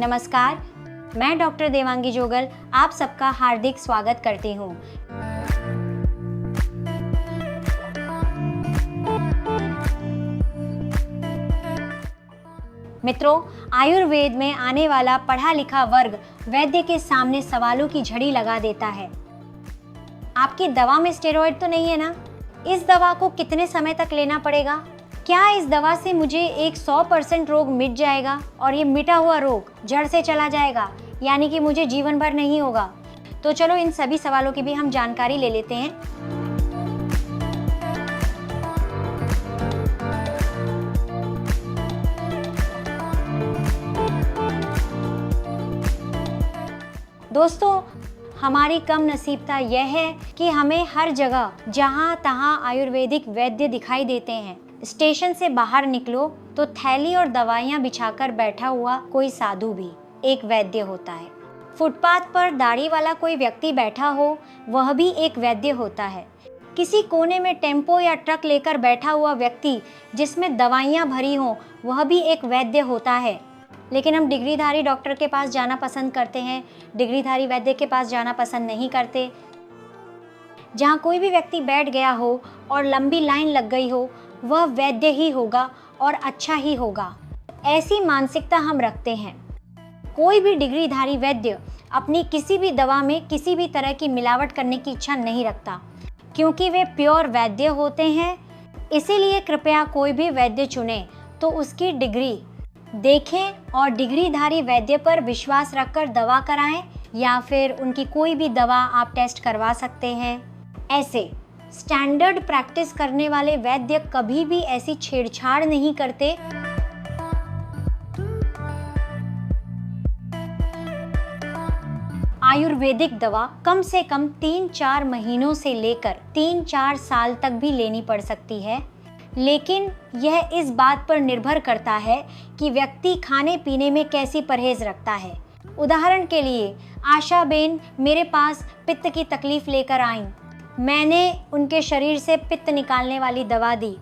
नमस्कार, मैं डॉक्टर देवांगी जोगल आप सबका हार्दिक स्वागत करती हूँ। मित्रों, आयुर्वेद में आने वाला पढ़ा लिखा वर्ग वैद्य के सामने सवालों की झड़ी लगा देता है। आपकी दवा में स्टेरॉइड तो नहीं है ना? इस दवा को कितने समय तक लेना पड़ेगा? क्या इस दवा से मुझे एक 100% रोग मिट जाएगा और ये मिटा हुआ रोग जड़ से चला जाएगा, यानी कि मुझे जीवन भर नहीं होगा? तो चलो इन सभी सवालों की भी हम जानकारी ले लेते हैं। दोस्तों, हमारी कम नसीबता यह है कि हमें हर जगह जहाँ तहाँ आयुर्वेदिक वैद्य दिखाई देते हैं। स्टेशन से बाहर निकलो तो थैली और दवाइयाँ बिछाकर बैठा हुआ कोई साधु भी एक वैद्य होता है। फुटपाथ पर दाढ़ी वाला कोई व्यक्ति बैठा हो, वह भी एक वैद्य होता है। किसी कोने में टेम्पो या ट्रक लेकर बैठा हुआ व्यक्ति जिसमें दवाइयाँ भरी हों, वह भी एक वैद्य होता है। लेकिन हम डिग्रीधारी डॉक्टर के पास जाना पसंद करते हैं, डिग्रीधारी वैद्य के पास जाना पसंद नहीं करते। जहाँ कोई भी व्यक्ति बैठ गया हो और लंबी लाइन लग गई हो, वह वैद्य ही होगा और अच्छा ही होगा, ऐसी मानसिकता हम रखते हैं। कोई भी डिग्रीधारी वैद्य अपनी किसी भी दवा में किसी भी तरह की मिलावट करने की इच्छा नहीं रखता, क्योंकि वे प्योर वैद्य होते हैं। इसीलिए कृपया कोई भी वैद्य चुनें तो उसकी डिग्री देखें और डिग्रीधारी वैद्य पर विश्वास रखकर दवा कराएं, या फिर उनकी कोई भी दवा आप टेस्ट करवा सकते हैं। ऐसे स्टैंडर्ड प्रैक्टिस करने वाले वैद्य कभी भी ऐसी छेड़छाड़ नहीं करते। आयुर्वेदिक दवा कम से कम 3-4 महीनों से लेकर 3-4 साल तक भी लेनी पड़ सकती है, लेकिन यह इस बात पर निर्भर करता है कि व्यक्ति खाने पीने में कैसी परहेज रखता है। उदाहरण के लिए, आशा बेन मेरे पास पित्त की तकलीफ लेकर आईं। मैंने उनके शरीर से पित्त निकालने वाली दवा दी,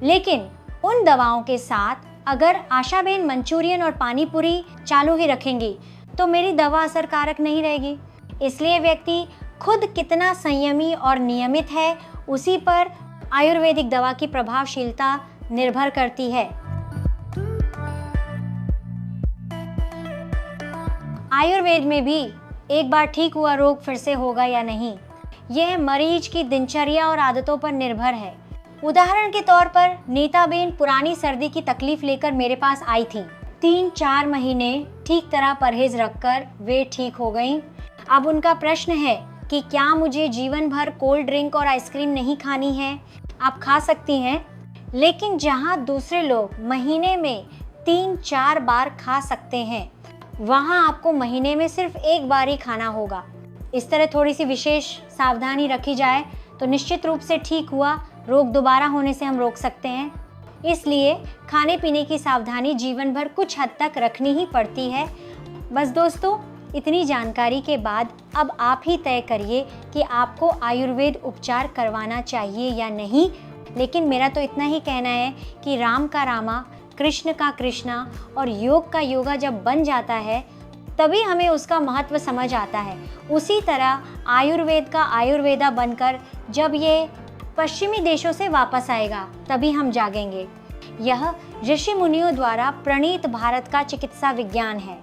लेकिन उन दवाओं के साथ अगर आशा बेन मंचूरियन और पानी पूरी चालू ही रखेंगी तो मेरी दवा असरकारक नहीं रहेगी। इसलिए व्यक्ति खुद कितना संयमी और नियमित है, उसी पर आयुर्वेदिक दवा की प्रभावशीलता निर्भर करती है। आयुर्वेद में भी एक बार ठीक हुआ रोग फिर से होगा या नहीं, यह मरीज की दिनचर्या और आदतों पर निर्भर है। उदाहरण के तौर पर नीताबेन पुरानी सर्दी की तकलीफ लेकर मेरे पास आई थी। 3-4 महीने ठीक तरह परहेज रखकर वे ठीक हो गईं। अब उनका प्रश्न है कि क्या मुझे जीवन भर कोल्ड ड्रिंक और आइसक्रीम नहीं खानी है? आप खा सकती हैं, लेकिन जहां दूसरे लोग महीने में 3-4 बार खा सकते हैं, वहां आपको महीने में सिर्फ एक बार ही खाना होगा। इस तरह थोड़ी सी विशेष सावधानी रखी जाए तो निश्चित रूप से ठीक हुआ रोग दोबारा होने से हम रोक सकते हैं। इसलिए खाने पीने की सावधानी जीवन भर कुछ हद तक रखनी ही पड़ती है। बस दोस्तों, इतनी जानकारी के बाद अब आप ही तय करिए कि आपको आयुर्वेद उपचार करवाना चाहिए या नहीं। लेकिन मेरा तो इतना ही कहना है कि राम का रामा, कृष्ण का कृष्णा और योग का योगा जब बन जाता है, तभी हमें उसका महत्व समझ आता है। उसी तरह आयुर्वेद का आयुर्वेदा बनकर जब ये पश्चिमी देशों से वापस आएगा, तभी हम जागेंगे। यह ऋषि मुनियों द्वारा प्रणीत भारत का चिकित्सा विज्ञान है।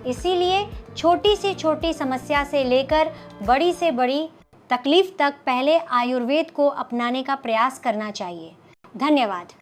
इसीलिए छोटी से छोटी समस्या से लेकर बड़ी से बड़ी तकलीफ तक पहले आयुर्वेद को अपनाने का प्रयास करना चाहिए। धन्यवाद।